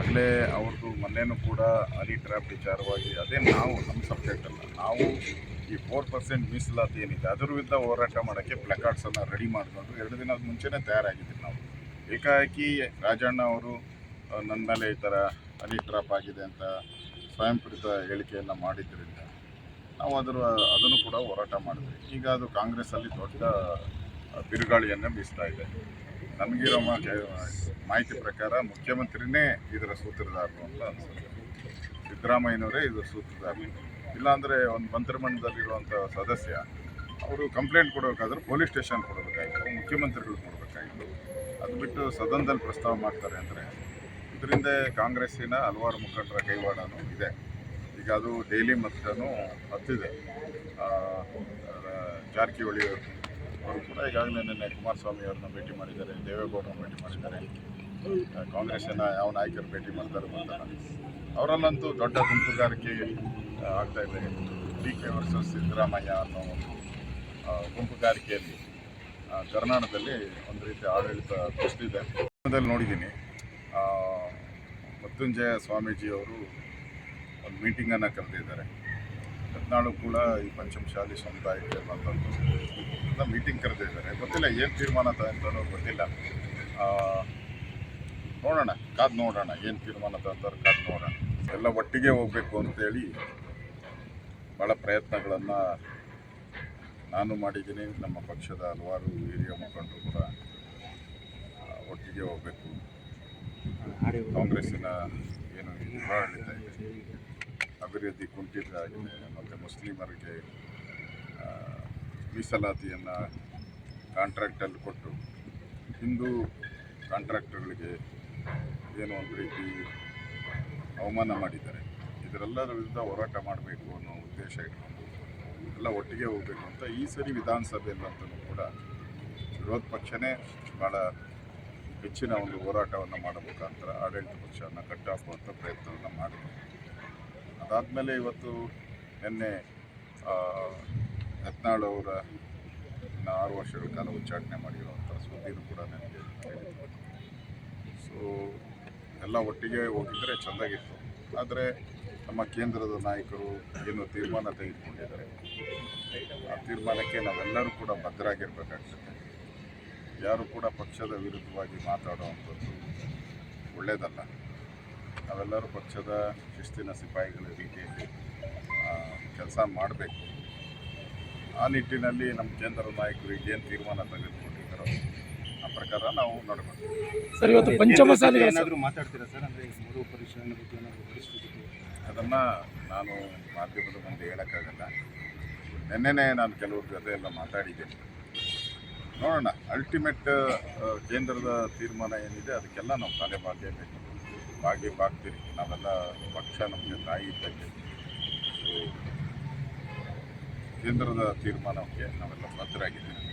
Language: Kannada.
ಈಗಾಗಲೇ ಅವ್ರದ್ದು ಮೊನ್ನೆನೂ ಕೂಡ ಹನಿ ಟ್ರ್ಯಾಪ್ ವಿಚಾರವಾಗಿ ಅದೇ ನಾವು ನಮ್ಮ ಸಬ್ಜೆಕ್ಟ್ ಅಲ್ಲ, ನಾವು ಈ 4% ಮೀಸಲಾತಿ ಏನಿದೆ ಅದರ ವಿರುದ್ಧ ಹೋರಾಟ ಮಾಡೋಕ್ಕೆ ಪ್ಲಕಾರ್ಡ್ಸನ್ನು ರೆಡಿ ಮಾಡಿಕೊಂಡು 2 ದಿನದ ಮುಂಚೆನೇ ತಯಾರಾಗಿದ್ದೀವಿ ನಾವು. ಏಕಾಏಕಿ ರಾಜಣ್ಣ ಅವರು ನನ್ನ ಮೇಲೆ ಈ ಥರ ಹನಿ ಟ್ರ್ಯಾಪ್ ಆಗಿದೆ ಅಂತ ಸ್ವಯಂಪ್ರೇರಿತ ಹೇಳಿಕೆಯನ್ನು ಮಾಡಿದ್ದರಿಂದ ನಾವು ಅದನ್ನು ಕೂಡ ಹೋರಾಟ ಮಾಡಿದ್ವಿ. ಈಗ ಅದು ಕಾಂಗ್ರೆಸ್ಸಲ್ಲಿ ದೊಡ್ಡ ಬಿರುಗಾಳಿಯನ್ನು ಬೀಸ್ತಾ ಇದೆ. ನಮಗಿರೋ ಮಾಹಿತಿ ಪ್ರಕಾರ ಮುಖ್ಯಮಂತ್ರಿನೇ ಇದರ ಸೂತ್ರಧಾರರು ಅಂತ ಅನಿಸುತ್ತೆ. ಸಿದ್ದರಾಮಯ್ಯನವರೇ ಇದರ ಸೂತ್ರಧಾರರು. ಇಲ್ಲಾಂದರೆ ಒಂದು ಮಂತ್ರಿಮಂಡಲದಲ್ಲಿರುವಂಥ ಸದಸ್ಯ ಅವರು ಕಂಪ್ಲೇಂಟ್ ಕೊಡಬೇಕಾದ್ರೆ ಪೊಲೀಸ್ ಸ್ಟೇಷನ್ ಕೊಡಬೇಕಾಗಿತ್ತು, ಮುಖ್ಯಮಂತ್ರಿಗಳು ಕೊಡಬೇಕಾಗಿತ್ತು. ಅದು ಬಿಟ್ಟು ಸದನದಲ್ಲಿ ಪ್ರಸ್ತಾವ ಮಾಡ್ತಾರೆ ಅಂದರೆ ಇದರಿಂದ ಕಾಂಗ್ರೆಸ್ಸಿನ ಹಲವಾರು ಮುಖಂಡರ ಕೈವಾಡನೂ ಇದೆ. ಈಗ ಅದು ಡೈಲಿ ಮತನೂ ಹತ್ತಿದೆ. ಜಾರಕಿಹೊಳಿ ಅವರು ಕೂಡ ಈಗಾಗಲೇ ನಿನ್ನೆ ಕುಮಾರಸ್ವಾಮಿ ಅವ್ರನ್ನ ಭೇಟಿ ಮಾಡಿದ್ದಾರೆ, ದೇವೇಗೌಡರನ್ನ ಭೇಟಿ ಮಾಡಿದ್ದಾರೆ, ಕಾಂಗ್ರೆಸ್ಸಿನ ಯಾವ ನಾಯಕರು ಭೇಟಿ ಮಾಡ್ತಾರೆ ಗೊತ್ತಲ್ಲ. ಅವರಲ್ಲಂತೂ ದೊಡ್ಡ ಗುಂಪುಗಾರಿಕೆ ಆಗ್ತಾಯಿದೆ. DK ವರ್ಸಸ್ ಸಿದ್ದರಾಮಯ್ಯ ಅನ್ನೋ ಒಂದು ಗುಂಪುಗಾರಿಕೆಯಲ್ಲಿ ಕರ್ನಾಟಕದಲ್ಲಿ ಒಂದು ರೀತಿ ಆಡಳಿತ ಕುಸಿದಿದೆ. ನೋಡಿದ್ದೀನಿ, ಮೃತ್ಯುಂಜಯ ಸ್ವಾಮೀಜಿಯವರು ಒಂದು ಮೀಟಿಂಗನ್ನು ಕರೆದಿದ್ದಾರೆ. ಯತ್ನಾಳು ಕೂಡ ಈ ಪಂಚಮಶಾಲಿ ಸಮುದಾಯಕ್ಕೆ ಮತ್ತೊಂದು ಮೀಟಿಂಗ್ ಕರೆದಿದ್ದಾರೆ. ಗೊತ್ತಿಲ್ಲ ಏನು ತೀರ್ಮಾನ ತಗೊಂತಾರೋ ಗೊತ್ತಿಲ್ಲ. ನೋಡೋಣ, ಕಾದು ನೋಡೋಣ ಏನು ತೀರ್ಮಾನ ತಗೊಂತಾರೆ, ಕಾದು ನೋಡೋಣ. ಎಲ್ಲ ಒಟ್ಟಿಗೆ ಹೋಗಬೇಕು ಅಂತೇಳಿ ಭಾಳ ಪ್ರಯತ್ನಗಳನ್ನು ನಾನು ಮಾಡಿದ್ದೀನಿ. ನಮ್ಮ ಪಕ್ಷದ ಹಲವಾರು ಹಿರಿಯ ಮುಖಂಡರು ಕೂಡ ಒಟ್ಟಿಗೆ ಹೋಗಬೇಕು. ಕಾಂಗ್ರೆಸ್ಸಿನ ಏನು ಆಡಳಿತ ಇದೆ, ಅಭಿವೃದ್ಧಿ ಕುಂಠಿತ ಆಗಿದೆ, ಮತ್ತು ಮುಸ್ಲಿಮರಿಗೆ ಮೀಸಲಾತಿಯನ್ನು ಕಾಂಟ್ರಾಕ್ಟಲ್ಲಿ ಕೊಟ್ಟು ಹಿಂದೂ ಕಾಂಟ್ರಾಕ್ಟರ್ಗಳಿಗೆ ಏನೋ ಒಂದು ರೀತಿ ಅವಮಾನ ಮಾಡಿದ್ದಾರೆ. ಇದರೆಲ್ಲರ ವಿರುದ್ಧ ಹೋರಾಟ ಮಾಡಬೇಕು ಅನ್ನೋ ಉದ್ದೇಶ ಇಟ್ಕೊಂಡು ಎಲ್ಲ ಒಟ್ಟಿಗೆ ಹೋಗಬೇಕು ಅಂತ ಈ ಸರಿ ವಿಧಾನಸಭೆಯಲ್ಲಂತೂ ಕೂಡ ವಿರೋಧ ಪಕ್ಷನೇ ಭಾಳ ಹೆಚ್ಚಿನ ಒಂದು ಹೋರಾಟವನ್ನು ಮಾಡೋ ಮುಖಾಂತರ ಆಡಳಿತ ಪಕ್ಷವನ್ನು ಕಟ್ಟಾಕುವಂಥ ಪ್ರಯತ್ನವನ್ನು ಮಾಡಿದೆ. ಅದಾದಮೇಲೆ ಇವತ್ತು ನಿನ್ನೆ ಯತ್ನಾಳ್ ಅವರ 6 ವರ್ಷಗಳ ಕಾಲ ಉಚ್ಚಾಟನೆ ಮಾಡಿರುವಂಥ ಸುದ್ದಿನೂ ಕೂಡ ನನಗೆ ಹೇಳಿದ್ರು. ಸೊ ಎಲ್ಲ ಒಟ್ಟಿಗೆ ಹೋಗಿದ್ದರೆ ಚೆಂದಾಗಿತ್ತು. ಆದರೆ ನಮ್ಮ ಕೇಂದ್ರದ ನಾಯಕರು ಏನು ತೀರ್ಮಾನ ತೆಗೆದುಕೊಂಡಿದ್ದಾರೆ, ಆ ತೀರ್ಮಾನಕ್ಕೆ ನಾವೆಲ್ಲರೂ ಕೂಡ ಬದ್ಧರಾಗಿರ್ಬೇಕಾಗ್ತದೆ. ಯಾರು ಕೂಡ ಪಕ್ಷದ ವಿರುದ್ಧವಾಗಿ ಮಾತಾಡುವಂಥದ್ದು ಒಳ್ಳೆಯದಲ್ಲ. ನಾವೆಲ್ಲರೂ ಪಕ್ಷದ ಶಿಸ್ತಿನ ಸಿಪಾಯಿಗಳ ರೀತಿಯಲ್ಲಿ ಕೆಲಸ ಮಾಡಬೇಕು. ಆ ನಿಟ್ಟಿನಲ್ಲಿ ನಮ್ಮ ಕೇಂದ್ರ ನಾಯಕರು ಏನು ತೀರ್ಮಾನ ತೆಗೆದುಕೊಂಡಿದ್ದಾರೋ ಆ ಪ್ರಕಾರ ನಾವು ನೋಡಬೇಕು. ಸರ್, ಇವತ್ತು ಪಂಚಮಸಾಲಿ ಏನಾದರೂ ಮಾತಾಡ್ತೀರಾ ಸರ್? ಅಂದರೆ ಮರು ಪರಿಶೀಲನೆ ಬಗ್ಗೆ ಏನಾದರೂ ಪರಿಸ್ಥಿತಿ ಅದನ್ನು ನಾನು ಮಾಧ್ಯಮದ ಮುಂದೆ ಹೇಳೋಕ್ಕಾಗಲ್ಲ. ನಿನ್ನೆನೇ ನಾನು ಕೆಲವ್ರ ಜೊತೆ ಎಲ್ಲ ಮಾತಾಡಿದ್ದೇನೆ. ನೋಡೋಣ, ಅಲ್ಟಿಮೇಟ್ ಕೇಂದ್ರದ ತೀರ್ಮಾನ ಏನಿದೆ ಅದಕ್ಕೆಲ್ಲ ನಾವು ತಲೆ ಬಾಗ್ತೀರಿ. ನಾವೆಲ್ಲ ಪಕ್ಷ ನಮಗೆ ತಾಯಿ ಇದ್ದಂಗೆ. ಸೊ ಕೇಂದ್ರದ ತೀರ್ಮಾನಕ್ಕೆ ನಾವೆಲ್ಲ ಬದ್ಧರಾಗಿದ್ದೀವಿ.